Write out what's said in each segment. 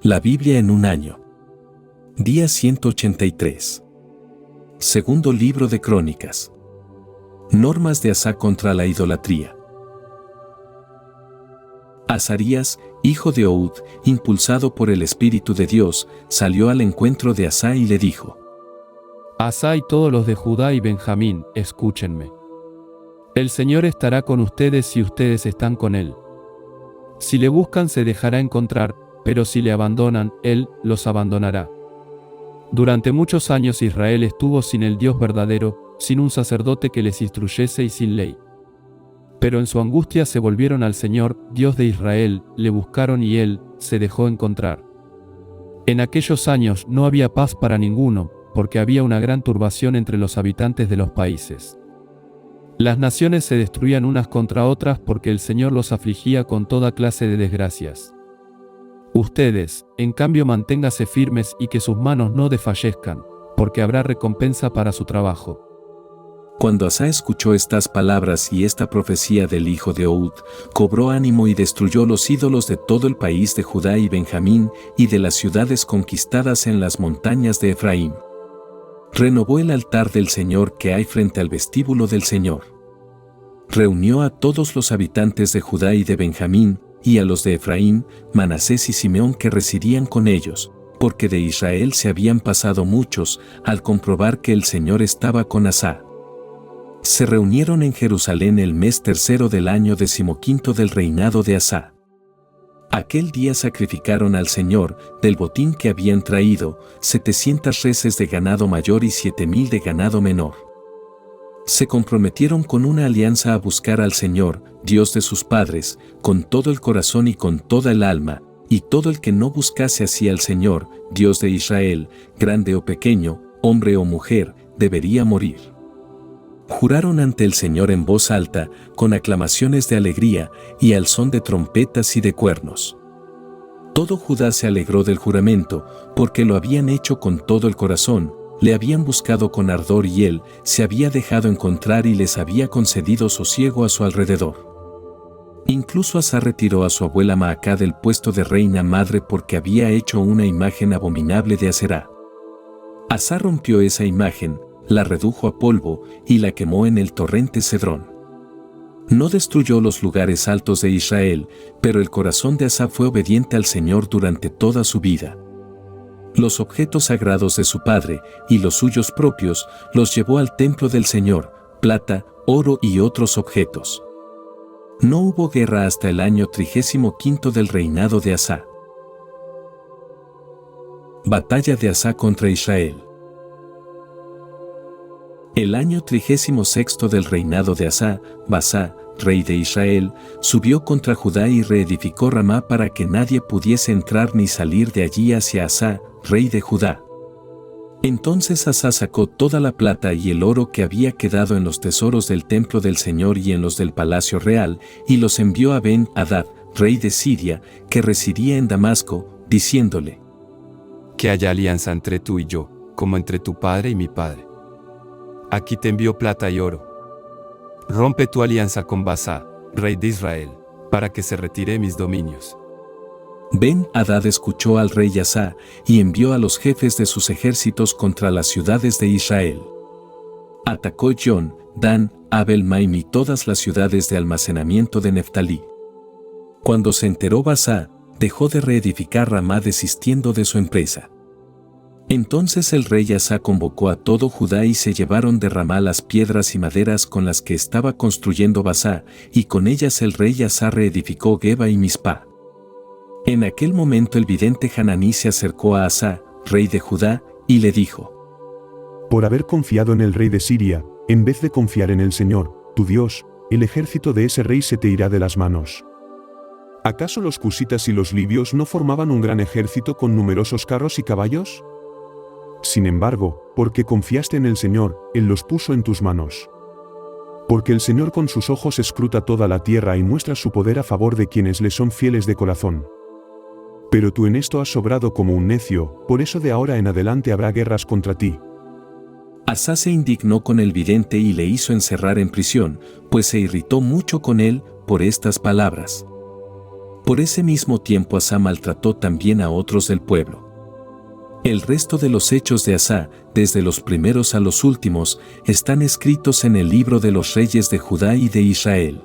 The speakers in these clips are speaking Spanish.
La Biblia en un año. Día 183. Segundo libro de Crónicas. Normas de Asa contra la idolatría. Azarías, hijo de Ohud, impulsado por el Espíritu de Dios, salió al encuentro de Asa y le dijo: Asa y todos los de Judá y Benjamín, escúchenme. El Señor estará con ustedes si ustedes están con Él. Si le buscan se dejará encontrar, pero si le abandonan, Él los abandonará. Durante muchos años Israel estuvo sin el Dios verdadero, sin un sacerdote que les instruyese y sin ley. Pero en su angustia se volvieron al Señor, Dios de Israel, le buscaron y Él se dejó encontrar. En aquellos años no había paz para ninguno, porque había una gran turbación entre los habitantes de los países. Las naciones se destruían unas contra otras porque el Señor los afligía con toda clase de desgracias. Ustedes, en cambio, manténganse firmes y que sus manos no desfallezcan, porque habrá recompensa para su trabajo. Cuando Asa escuchó estas palabras y esta profecía del hijo de Ohud, cobró ánimo y destruyó los ídolos de todo el país de Judá y Benjamín y de las ciudades conquistadas en las montañas de Efraín. Renovó el altar del Señor que hay frente al vestíbulo del Señor. Reunió a todos los habitantes de Judá y de Benjamín, y a los de Efraín, Manasés y Simeón que residían con ellos, porque de Israel se habían pasado muchos, al comprobar que el Señor estaba con Asa. Se reunieron en Jerusalén el mes tercero del año 15 del reinado de Asa. Aquel día sacrificaron al Señor, del botín que habían traído, 700 reses de ganado mayor y 7,000 de ganado menor. Se comprometieron con una alianza a buscar al Señor, Dios de sus padres, con todo el corazón y con toda el alma, y todo el que no buscase así al Señor, Dios de Israel, grande o pequeño, hombre o mujer, debería morir. Juraron ante el Señor en voz alta, con aclamaciones de alegría, y al son de trompetas y de cuernos. Todo Judá se alegró del juramento, porque lo habían hecho con todo el corazón, le habían buscado con ardor y Él se había dejado encontrar y les había concedido sosiego a su alrededor. Incluso Asa retiró a su abuela Maacá del puesto de reina madre porque había hecho una imagen abominable de Aserá. Asa rompió esa imagen, la redujo a polvo y la quemó en el torrente Cedrón. No destruyó los lugares altos de Israel, pero el corazón de Asa fue obediente al Señor durante toda su vida. Los objetos sagrados de su padre y los suyos propios los llevó al templo del Señor, plata, oro y otros objetos. No hubo guerra hasta el año 35 del reinado de Asa. Batalla de Asa contra Israel. El año 36 del reinado de Asa, Baasá, rey de Israel, subió contra Judá y reedificó Ramá para que nadie pudiese entrar ni salir de allí hacia Asa, rey de Judá. Entonces Asa sacó toda la plata y el oro que había quedado en los tesoros del templo del Señor y en los del palacio real, y los envió a Ben-Hadad, rey de Siria, que residía en Damasco, diciéndole: Que haya alianza entre tú y yo, como entre tu padre y mi padre. Aquí te envío plata y oro. Rompe tu alianza con Baasá, rey de Israel, para que se retire mis dominios. Ben-Hadad escuchó al rey Asa y envió a los jefes de sus ejércitos contra las ciudades de Israel. Atacó Jon, Dan, Abel-Maim y todas las ciudades de almacenamiento de Neftalí. Cuando se enteró Baasá, dejó de reedificar Ramá desistiendo de su empresa. Entonces el rey Asa convocó a todo Judá y se llevaron de Ramá las piedras y maderas con las que estaba construyendo Baasá, y con ellas el rey Asa reedificó Geba y Mizpá. En aquel momento el vidente Hananí se acercó a Asa, rey de Judá, y le dijo: Por haber confiado en el rey de Siria, en vez de confiar en el Señor, tu Dios, el ejército de ese rey se te irá de las manos. ¿Acaso los cusitas y los libios no formaban un gran ejército con numerosos carros y caballos? Sin embargo, porque confiaste en el Señor, Él los puso en tus manos. Porque el Señor con sus ojos escruta toda la tierra y muestra su poder a favor de quienes le son fieles de corazón. Pero tú en esto has sobrado como un necio, por eso de ahora en adelante habrá guerras contra ti. Asa se indignó con el vidente y le hizo encerrar en prisión, pues se irritó mucho con él por estas palabras. Por ese mismo tiempo Asa maltrató también a otros del pueblo. El resto de los hechos de Asa, desde los primeros a los últimos, están escritos en el libro de los reyes de Judá y de Israel.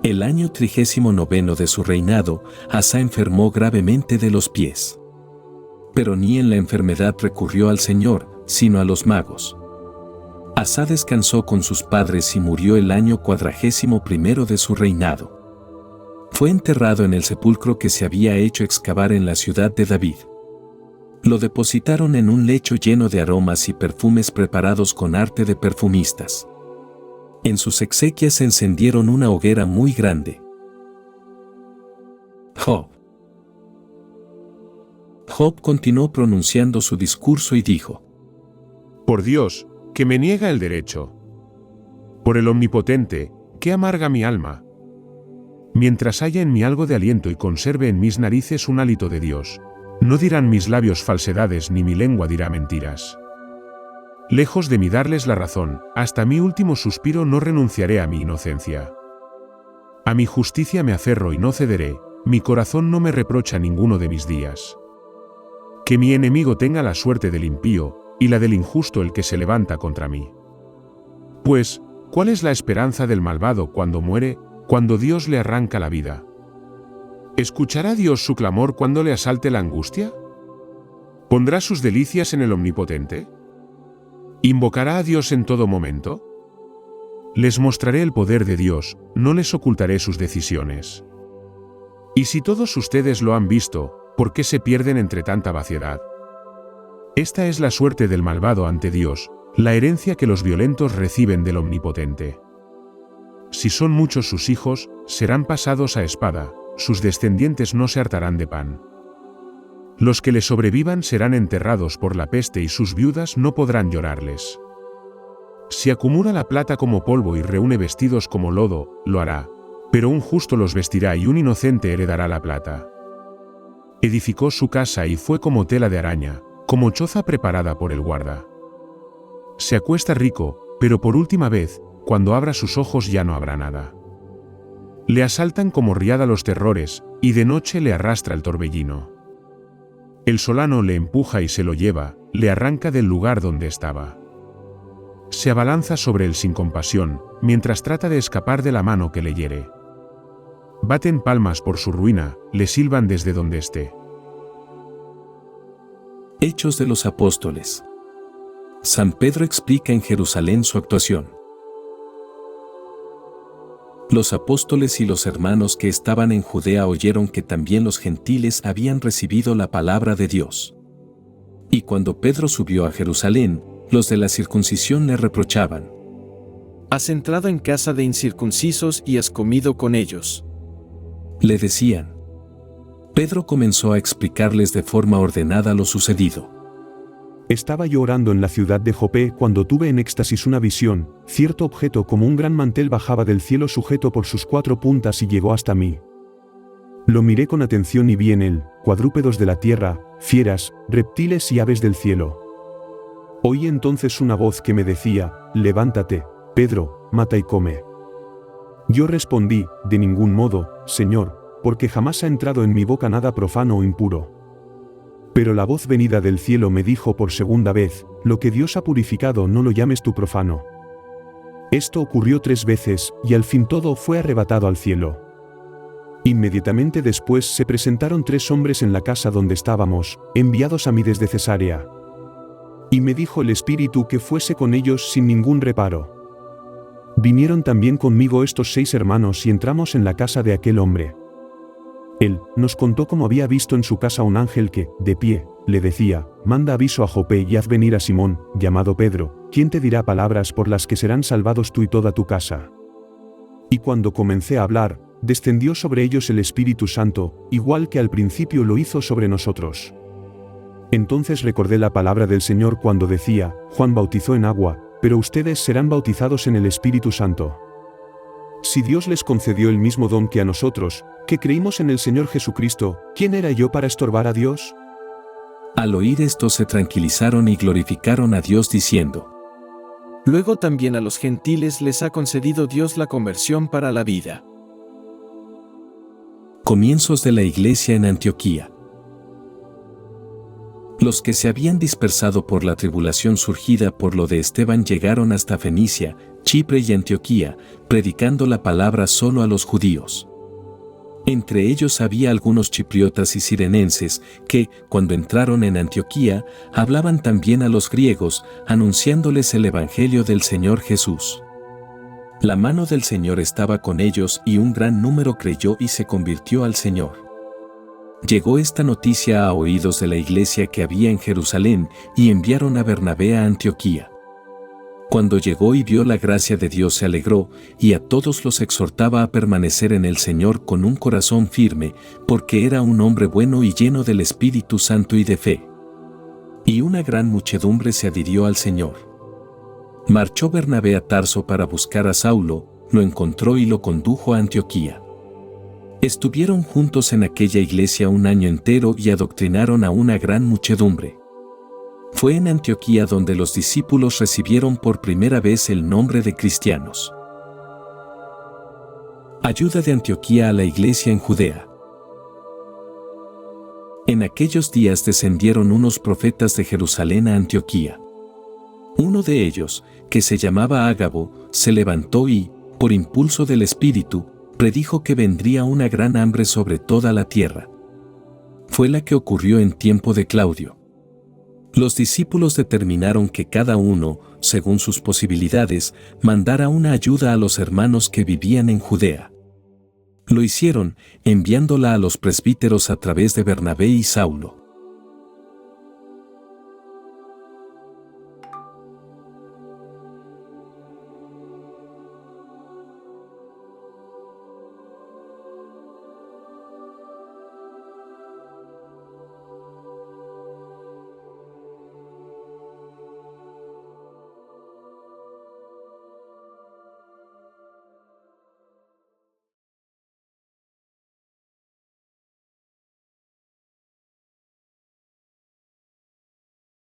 El año 39 de su reinado, Asa enfermó gravemente de los pies. Pero ni en la enfermedad recurrió al Señor, sino a los magos. Asa descansó con sus padres y murió el año 41 de su reinado. Fue enterrado en el sepulcro que se había hecho excavar en la ciudad de David. Lo depositaron en un lecho lleno de aromas y perfumes preparados con arte de perfumistas. En sus exequias encendieron una hoguera muy grande. Job continuó pronunciando su discurso y dijo: Por Dios, que me niega el derecho. Por el Omnipotente, que amarga mi alma. Mientras haya en mí algo de aliento y conserve en mis narices un hálito de Dios, no dirán mis labios falsedades ni mi lengua dirá mentiras. Lejos de mí darles la razón, hasta mi último suspiro no renunciaré a mi inocencia. A mi justicia me aferro y no cederé, mi corazón no me reprocha ninguno de mis días. Que mi enemigo tenga la suerte del impío, y la del injusto el que se levanta contra mí. Pues, ¿cuál es la esperanza del malvado cuando muere, cuando Dios le arranca la vida? ¿Escuchará Dios su clamor cuando le asalte la angustia? ¿Pondrá sus delicias en el Omnipotente? ¿Invocará a Dios en todo momento? Les mostraré el poder de Dios, no les ocultaré sus decisiones. Y si todos ustedes lo han visto, ¿por qué se pierden entre tanta vaciedad? Esta es la suerte del malvado ante Dios, la herencia que los violentos reciben del Omnipotente. Si son muchos sus hijos, serán pasados a espada, sus descendientes no se hartarán de pan. Los que le sobrevivan serán enterrados por la peste y sus viudas no podrán llorarles. Si acumula la plata como polvo y reúne vestidos como lodo, lo hará, pero un justo los vestirá y un inocente heredará la plata. Edificó su casa y fue como tela de araña, como choza preparada por el guarda. Se acuesta rico, pero por última vez, cuando abra sus ojos ya no habrá nada. Le asaltan como riada los terrores, y de noche le arrastra el torbellino. El solano le empuja y se lo lleva, le arranca del lugar donde estaba. Se abalanza sobre él sin compasión, mientras trata de escapar de la mano que le hiere. Baten palmas por su ruina, le silban desde donde esté. Hechos de los Apóstoles. San Pedro explica en Jerusalén su actuación. Los apóstoles y los hermanos que estaban en Judea oyeron que también los gentiles habían recibido la palabra de Dios. Y cuando Pedro subió a Jerusalén, los de la circuncisión le reprochaban: Has entrado en casa de incircuncisos y has comido con ellos. Le decían. Pedro comenzó a explicarles de forma ordenada lo sucedido. Estaba yo orando en la ciudad de Jope cuando tuve en éxtasis una visión, cierto objeto como un gran mantel bajaba del cielo sujeto por sus 4 puntas y llegó hasta mí. Lo miré con atención y vi en él, cuadrúpedos de la tierra, fieras, reptiles y aves del cielo. Oí entonces una voz que me decía: levántate, Pedro, mata y come. Yo respondí: de ningún modo, Señor, porque jamás ha entrado en mi boca nada profano o impuro. Pero la voz venida del cielo me dijo por segunda vez: lo que Dios ha purificado no lo llames tú profano. Esto ocurrió 3 veces, y al fin todo fue arrebatado al cielo. Inmediatamente después se presentaron 3 hombres en la casa donde estábamos, enviados a mí desde Cesarea. Y me dijo el Espíritu que fuese con ellos sin ningún reparo. Vinieron también conmigo estos 6 hermanos y entramos en la casa de aquel hombre. Él nos contó cómo había visto en su casa un ángel que, de pie, le decía: manda aviso a Jope y haz venir a Simón, llamado Pedro, quien te dirá palabras por las que serán salvados tú y toda tu casa. Y cuando comencé a hablar, descendió sobre ellos el Espíritu Santo, igual que al principio lo hizo sobre nosotros. Entonces recordé la palabra del Señor cuando decía: Juan bautizó en agua, pero ustedes serán bautizados en el Espíritu Santo. Si Dios les concedió el mismo don que a nosotros, que creímos en el Señor Jesucristo, ¿quién era yo para estorbar a Dios? Al oír esto se tranquilizaron y glorificaron a Dios diciendo: Luego también a los gentiles les ha concedido Dios la conversión para la vida. Comienzos de la iglesia en Antioquía. Los que se habían dispersado por la tribulación surgida por lo de Esteban llegaron hasta Fenicia, Chipre y Antioquía, predicando la palabra solo a los judíos. Entre ellos había algunos chipriotas y cirenenses que, cuando entraron en Antioquía, hablaban también a los griegos, anunciándoles el evangelio del Señor Jesús. La mano del Señor estaba con ellos y un gran número creyó y se convirtió al Señor. Llegó esta noticia a oídos de la iglesia que había en Jerusalén y enviaron a Bernabé a Antioquía. Cuando llegó y vio la gracia de Dios se alegró y a todos los exhortaba a permanecer en el Señor con un corazón firme, porque era un hombre bueno y lleno del Espíritu Santo y de fe. Y una gran muchedumbre se adhirió al Señor. Marchó Bernabé a Tarso para buscar a Saulo, lo encontró y lo condujo a Antioquía. Estuvieron juntos en aquella iglesia un año entero y adoctrinaron a una gran muchedumbre. Fue en Antioquía donde los discípulos recibieron por primera vez el nombre de cristianos. Ayuda de Antioquía a la iglesia en Judea. En aquellos días descendieron unos profetas de Jerusalén a Antioquía. Uno de ellos, que se llamaba Ágabo, se levantó y, por impulso del Espíritu, predijo que vendría una gran hambre sobre toda la tierra. Fue la que ocurrió en tiempo de Claudio. Los discípulos determinaron que cada uno, según sus posibilidades, mandara una ayuda a los hermanos que vivían en Judea. Lo hicieron, enviándola a los presbíteros a través de Bernabé y Saulo.